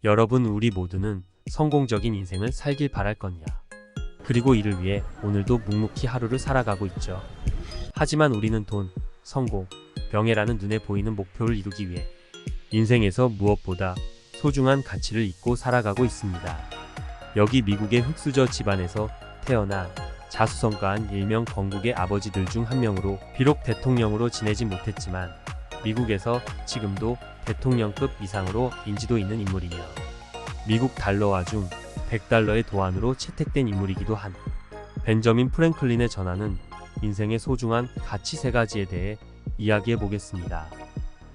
여러분, 우리 모두는 성공적인 인생을 살길 바랄 거냐. 그리고 이를 위해 오늘도 묵묵히 하루를 살아가고 있죠. 하지만 우리는 돈, 성공, 명예라는 눈에 보이는 목표를 이루기 위해 인생에서 무엇보다 소중한 가치를 잊고 살아가고 있습니다. 여기 미국의 흑수저 집안에서 태어나 자수성가한 일명 건국의 아버지들 중 한 명으로 비록 대통령으로 지내지 못했지만 미국에서 지금도 대통령급 이상으로 인지도 있는 인물이며 미국 달러화 중 100달러의 도안으로 채택된 인물이기도 한 벤저민 프랭클린의 전하는 인생의 소중한 가치 3가지에 대해 이야기해 보겠습니다.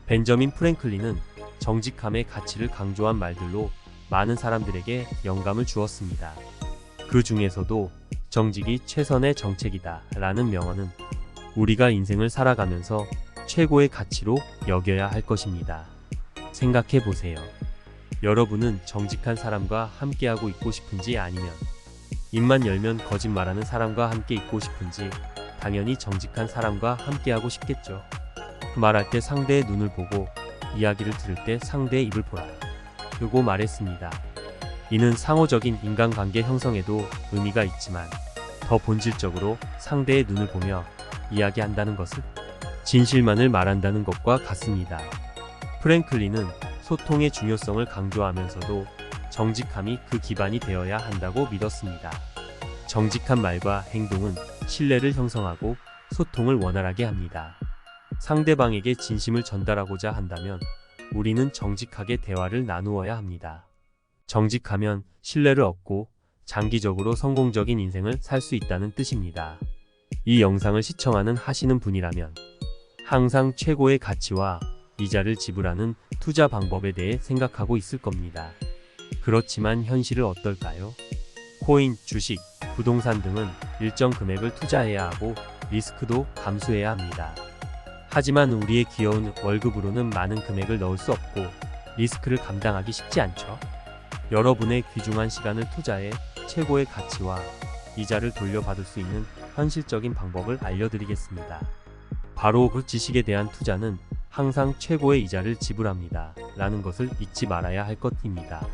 벤저민 프랭클린은 정직함의 가치를 강조한 말들로 많은 사람들에게 영감을 주었습니다. 그 중에서도 정직이 최선의 정책이다 라는 명언은 우리가 인생을 살아가면서 최고의 가치로 여겨야 할 것입니다. 생각해 보세요. 여러분은 정직한 사람과 함께하고 있고 싶은지, 아니면 입만 열면 거짓말하는 사람과 함께 있고 싶은지? 당연히 정직한 사람과 함께하고 싶겠죠. 말할 때 상대의 눈을 보고 이야기를 들을 때 상대의 입을 보라 라고 말했습니다. 이는 상호적인 인간관계 형성에도 의미가 있지만 더 본질적으로 상대의 눈을 보며 이야기한다는 것은 진실만을 말한다는 것과 같습니다. 프랭클린은 소통의 중요성을 강조하면서도 정직함이 그 기반이 되어야 한다고 믿었습니다. 정직한 말과 행동은 신뢰를 형성하고 소통을 원활하게 합니다. 상대방에게 진심을 전달하고자 한다면 우리는 정직하게 대화를 나누어야 합니다. 정직하면 신뢰를 얻고 장기적으로 성공적인 인생을 살 수 있다는 뜻입니다. 이 영상을 시청하는 하시는 분이라면 항상 최고의 가치와 이자를 지불하는 투자 방법에 대해 생각하고 있을 겁니다. 그렇지만 현실은 어떨까요? 코인, 주식, 부동산 등은 일정 금액을 투자해야 하고 리스크도 감수해야 합니다. 하지만 우리의 귀여운 월급으로는 많은 금액을 넣을 수 없고 리스크를 감당하기 쉽지 않죠. 여러분의 귀중한 시간을 투자해 최고의 가치와 이자를 돌려받을 수 있는 현실적인 방법을 알려드리겠습니다. 바로 그 지식에 대한 투자는 항상 최고의 이자를 지불합니다 라는 것을 잊지 말아야 할 것입니다.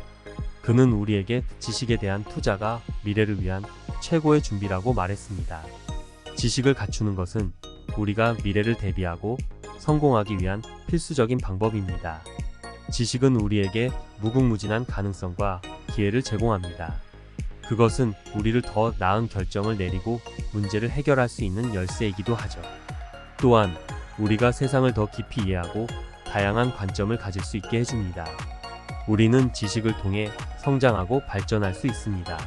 그는 우리에게 지식에 대한 투자가 미래를 위한 최고의 준비라고 말했습니다. 지식을 갖추는 것은 우리가 미래를 대비하고 성공하기 위한 필수적인 방법입니다. 지식은 우리에게 무궁무진한 가능성과 기회를 제공합니다. 그것은 우리를 더 나은 결정을 내리고 문제를 해결할 수 있는 열쇠이기도 하죠. 또한 우리가 세상을 더 깊이 이해하고 다양한 관점을 가질 수 있게 해줍니다. 우리는 지식을 통해 성장하고 발전할 수 있습니다.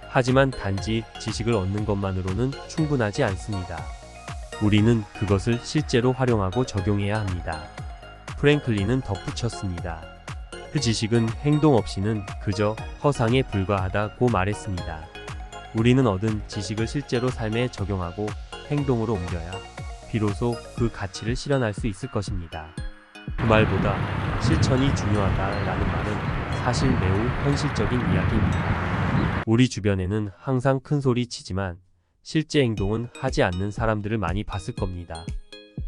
하지만 단지 지식을 얻는 것만으로는 충분하지 않습니다. 우리는 그것을 실제로 활용하고 적용해야 합니다. 프랭클린은 덧붙였습니다. 그 지식은 행동 없이는 그저 허상에 불과하다고 말했습니다. 우리는 얻은 지식을 실제로 삶에 적용하고 행동으로 옮겨야 비로소 그 가치를 실현할 수 있을 것입니다. 그 말보다 실천이 중요하다라는 말은 사실 매우 현실적인 이야기입니다. 우리 주변에는 항상 큰 소리 치지만 실제 행동은 하지 않는 사람들을 많이 봤을 겁니다.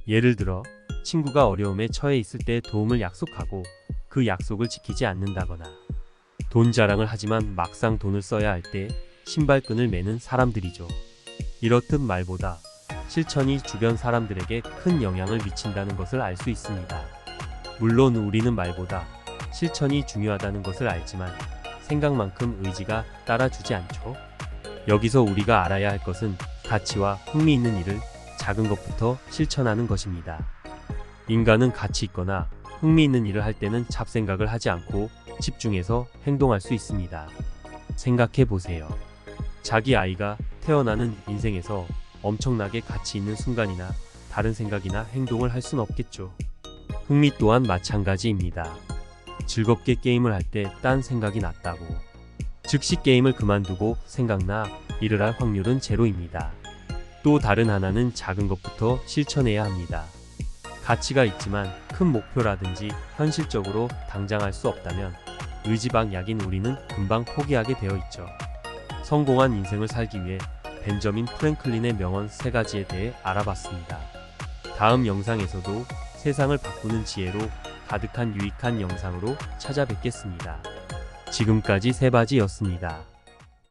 예를 들어 친구가 어려움에 처해 있을 때 도움을 약속하고 그 약속을 지키지 않는다거나 돈 자랑을 하지만 막상 돈을 써야 할 때 신발끈을 매는 사람들이죠. 이렇듯 말보다 실천이 주변 사람들에게 큰 영향을 미친다는 것을 알 수 있습니다. 물론 우리는 말보다 실천이 중요하다는 것을 알지만 생각만큼 의지가 따라주지 않죠. 여기서 우리가 알아야 할 것은 가치와 흥미있는 일을 작은 것부터 실천하는 것입니다. 인간은 가치 있거나 흥미있는 일을 할 때는 잡생각을 하지 않고 집중해서 행동할 수 있습니다. 생각해 보세요. 자기 아이가 태어나는 인생에서 엄청나게 가치 있는 순간이나 다른 생각이나 행동을 할 순 없겠죠. 흥미 또한 마찬가지입니다. 즐겁게 게임을 할 때 딴 생각이 났다고 즉시 게임을 그만두고 생각나 일을 할 확률은 제로입니다. 또 다른 하나는 작은 것부터 실천해야 합니다. 가치가 있지만 큰 목표라든지 현실적으로 당장 할 수 없다면 의지박약인 우리는 금방 포기하게 되어 있죠. 성공한 인생을 살기 위해 벤저민 프랭클린의 명언 3가지에 대해 알아봤습니다. 다음 영상에서도 세상을 바꾸는 지혜로 가득한 유익한 영상으로 찾아뵙겠습니다. 지금까지 세바지였습니다.